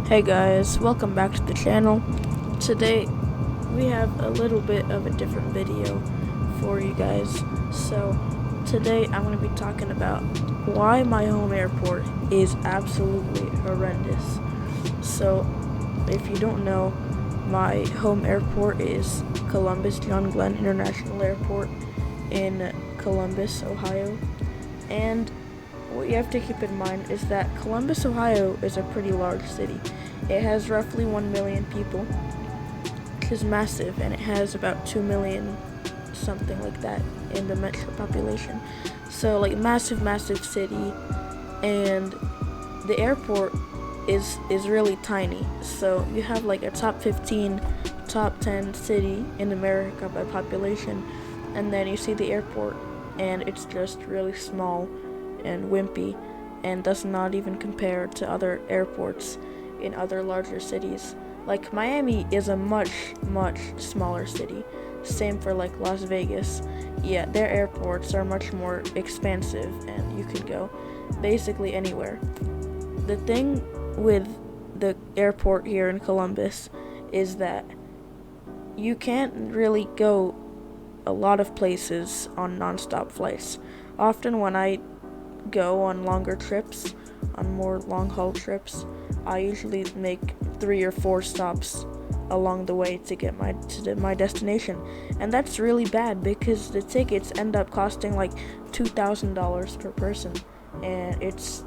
Hey guys, welcome back to the channel. Today we have a little bit of a different video for you guys. So today I'm going to be talking about why my home airport is absolutely horrendous. So if you don't know, my home airport is Columbus John Glenn International Airport in Columbus, Ohio. And what you have to keep in mind is that Columbus, Ohio is a pretty large city. It has roughly 1 million people, which is massive, and it has about 2 million, something like that, in the metro population. So, like, massive city, and the airport is really tiny. So you have like a top 15, top 10 city in America by population, and then you see the airport, and it's just really small and wimpy and does not even compare to other airports in other larger cities. Like Miami is a much smaller city. Same for like Las Vegas. Yeah, their airports are much more expansive and you can go basically anywhere. The thing with the airport here in Columbus is that you can't really go a lot of places on non-stop flights. Often when I go on longer trips, on more long-haul trips, I usually make 3 or 4 stops along the way to get to my destination, and that's really bad because the tickets end up costing like $2,000 per person, and it's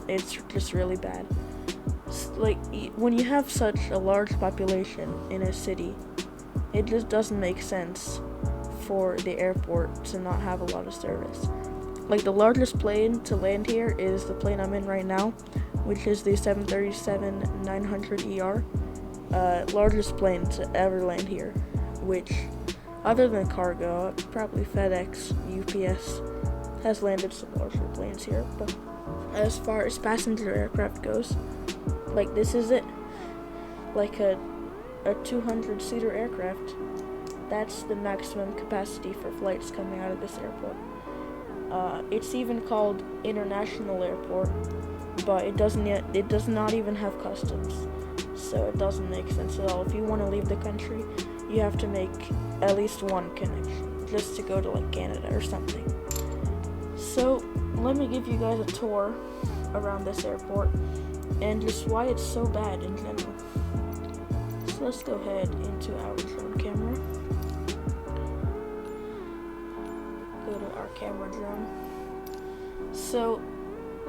just really bad. Like when you have such a large population in a city, it just doesn't make sense for the airport to not have a lot of service. Like the largest plane to land here is the plane I'm in right now, which is the 737-900ER, largest plane to ever land here, which, other than cargo, probably FedEx, UPS, has landed some larger planes here. But as far as passenger aircraft goes, like this is it, like a 200-seater aircraft. That's the maximum capacity for flights coming out of this airport. It's even called International Airport, but it does not even have customs, so it doesn't make sense at all. If you want to leave the country, you have to make at least one connection just to go to like Canada or something. So let me give you guys a tour around this airport and just why it's so bad in general. So let's go ahead into our drone camera. Go to our camera drone. So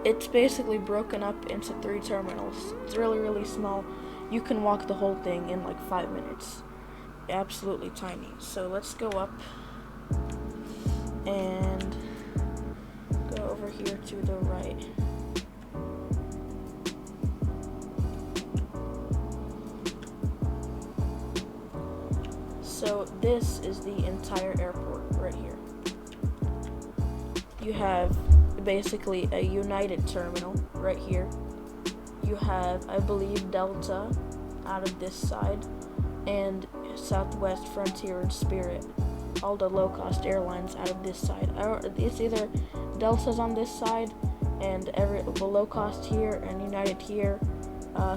it's basically broken up into 3 terminals. It's really small. You can walk the whole thing in like 5 minutes. Absolutely tiny. So let's go up and go over here to the right. So this is the entire airport right here. You have basically a United terminal right here. You have, I believe, Delta out of this side, and Southwest, Frontier, and Spirit, all the low-cost airlines out of this side. It's either Delta's on this side and the low-cost here and United here,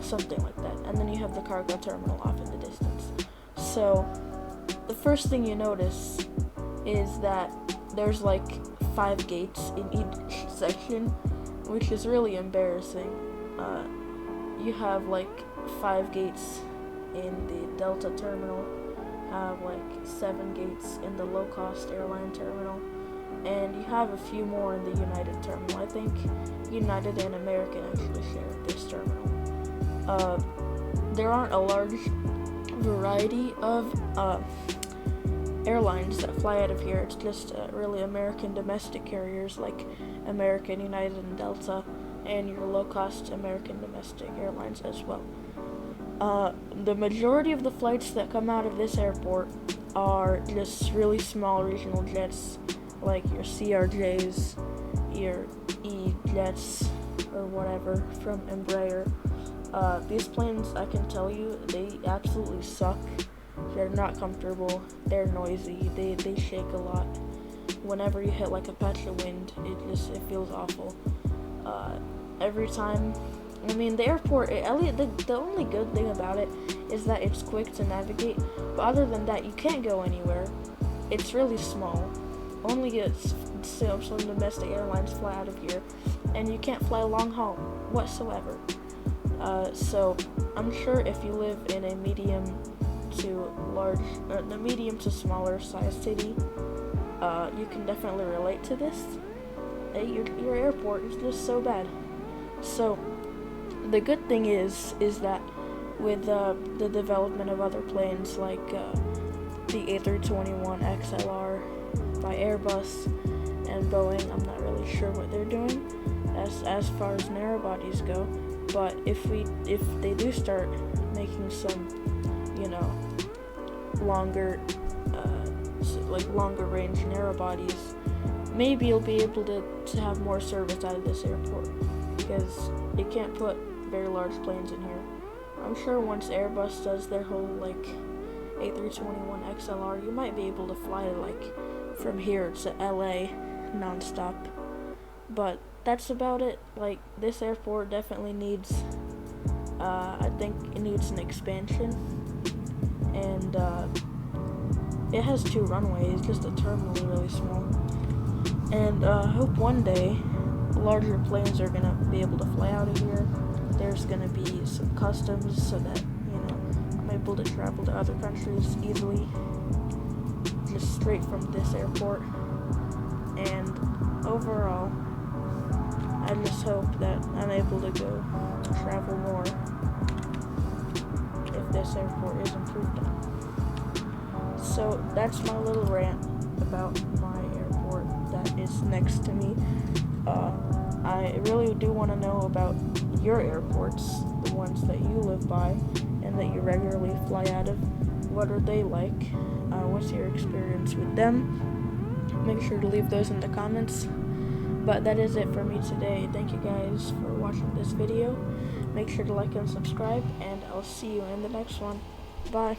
something like that. And then you have the cargo terminal off in the distance. So the first thing you notice is that there's like 5 gates in each section, which is really embarrassing. You have like 5 gates in the Delta terminal, have like 7 gates in the low-cost airline terminal, and you have a few more in the United terminal. I think United and American actually share this terminal. There aren't a large variety of airlines that fly out of here. It's just really American domestic carriers like American, United, and Delta, and your low-cost American domestic airlines as well. The majority of the flights that come out of this airport are just really small regional jets, like your CRJs, your E-jets, or whatever from Embraer. These planes, I can tell you, they absolutely suck. They're not comfortable, they're noisy, they shake a lot. Whenever you hit like a patch of wind, it feels awful. Every time I mean, the airport, the only good thing about it is that it's quick to navigate, but other than that, you can't go anywhere. It's really small. Only some domestic airlines fly out of here, and you can't fly long haul whatsoever. So I'm sure if you live in a medium to smaller size city, you can definitely relate to this. Your airport is just so bad. So the good thing is that with the development of other planes like the A321XLR by Airbus and Boeing, I'm not really sure what they're doing as far as narrow bodies go. But if they do start making some, longer range narrow bodies, maybe you'll be able to have more service out of this airport, because you can't put very large planes in here. I'm sure once Airbus does their whole A321XLR, you might be able to fly from here to LA nonstop. But that's about it. This airport definitely needs, I think it needs an expansion, and it has 2 runways, just the terminal is really small. And I hope one day larger planes are gonna be able to fly out of here. There's gonna be some customs so that I'm able to travel to other countries easily, just straight from this airport. And overall, I just hope that I'm able to go travel more if this airport is improved on. So that's my little rant about my airport that is next to me. I really do want to know about your airports, the ones that you live by and that you regularly fly out of. What are they like? What's your experience with them? Make sure to leave those in the comments. But that is it for me today. Thank you guys for watching this video. Make sure to like and subscribe, and I'll see you in the next one. Bye.